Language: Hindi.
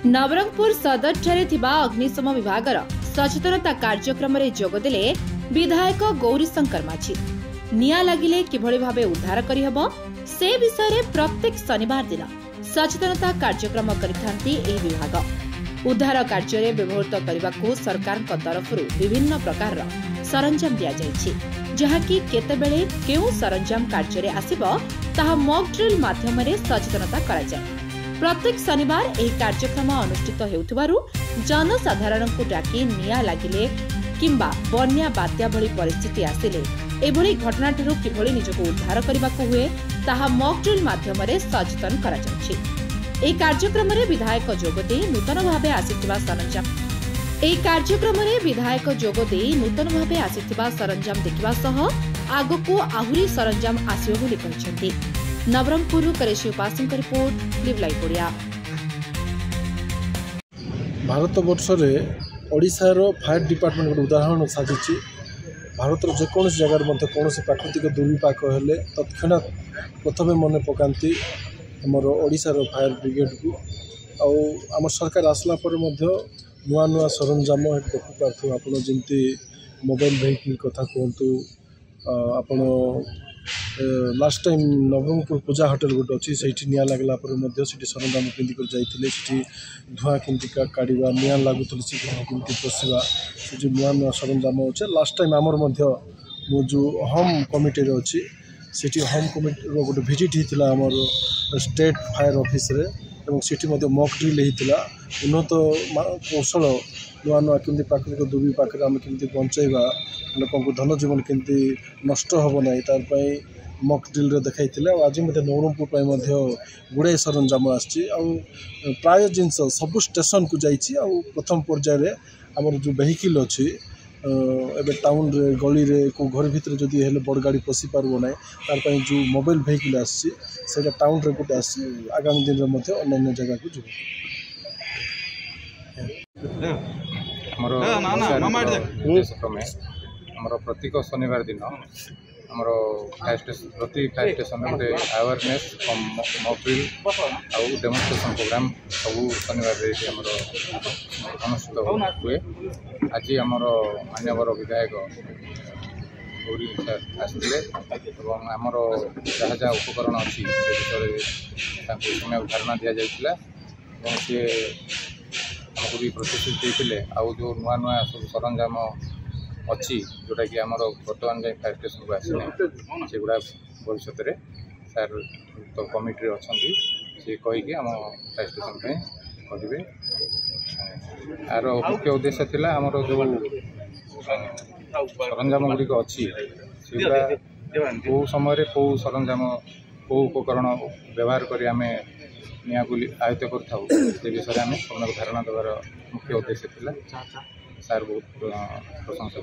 नवरंगपुर सदर ठारे थिबा अग्निशम विभागर सचेतनता कार्यक्रम रे जोगदेले विधायक गौरीशंकर माझी। निया लागिले किभଳି भाबे उद्धार करिहबो से विषय रे प्रत्येक शनिवार दिन सचेतनता कार्यक्रम करिथांती एही विभाग। उद्धार कार्य रे व्यवहृत करबाकू सरकार को तरफरु विभिन्न प्रकार सरंजाम दिया जायछि, जहाकी केतेबेले केउ सरंजाम कार्य रे आसीबो ताहा मॉक ड्रिल माध्यम रे सचेतनता करा जाय। प्रत्येक शनिवार एही कार्यक्रम अनुष्ठित हेउथबारु जनसाधारण को डाकी निया लागिले किंबा बन्या बात्या भली परिस्थिति आसिले एभली घटनाठरू किभली निजको उद्धार करबाकू हुए ताहा मॉक ड्रिल माध्यम रे सचेतन करा जायछि। एही कार्यक्रम रे विधायक जोगदे नूतन भाबे आसिथिबा सरंजाम देखिबा सह आगको आहुरी सरंजाम आसियो बोली कहिसेंती। नवरंगपुर करेशी उपासन का report live live Odia. Bharat वर्ष रे ओडिशार फायर डिपार्टमेंट गोटे उदाहरण साजिची। भारत जेकोसी जगार मध्य कौन प्राकृतिक दुर्विपाक हेले तत्क्षणात प्रथमे मन पकाती आमर ओडिशार फायर ब्रिगेड को। आम सरकार आसला पर नुआ नुआ सरंजाम देखि पार्थु आपण जमती मोबाइल वेहिकल कथा कहतु। आपण लास्ट टाइम नवरंगपुर पूजा होटेल गोटे अच्छी से निया लगला सरंजाम पिंधिक जाइए धुआं केमती काढ़ा निया लगुल केमती पोषा से नुआ नुआ सरंजाम अच्छे। लास्ट टाइम आमर मो जो होम कमिटी अच्छी से होम कमिटी गोटे भिजिट होता आमर स्टेट फायर ऑफिस रे सेठी मॉक ड्रिल होता। उन्नत कौशल नुआ नुआ केमती प्राकृतिक दुर्विपाक आम केमती बचाइबा लोक धन जीवन केमती नष्ट हम ना तार मॉक ड्रिल देखाई। आज नवरंगपुर गुड़ाई सरंजाम आसी प्राय जिनस सबु स्टेशन को जाइए। प्रथम पर्यायर आमर जो वेहिकल अच्छी एबे टाउन रे गली रे को घर भितर जदि हेले बड़ गाड़ी पशि पारबो ना तार जो मोबाइल वेहिकल आसी से टाउन रे गोटे आसी आगामी दिन में अन्य जगह को जो प्रत्येक शनिवार दिन प्रति फायर स्टेशन गोटे अवेयरनेस मॉक ड्रिल आउ डेमोन्स्ट्रेशन प्रोग्राम सब शनिवार अनुष्ठित हुए। आज आमर मान्यवर विधायक गौरी सर आसते आमर जहाँ जहाँ उपकरण अच्छी से विषय समय धारणा दि जाइए। सी आमको भी प्रतिश्रुति देते आउ जो नुआ नुआ सब सरंजाम अच्छी जोटा कि आमर बर्तमान जाए फायर स्टेशन को आसने से गुड़ा भविष्य में सार तो कमिटी अच्छा सी कहीकि आम फायर स्टेशन करेंगे। यार मुख्य उद्देश्य थी आमर जो सरंजाम गुड़िक अच्छी से कौ समय कौ सरंजाम कौ उपकरण व्यवहार कर आम निया को आयत्त कर विषय आम सबको धारणा देवार मुख्य उद्देश्य थी। सार बहुत प्रशंसा।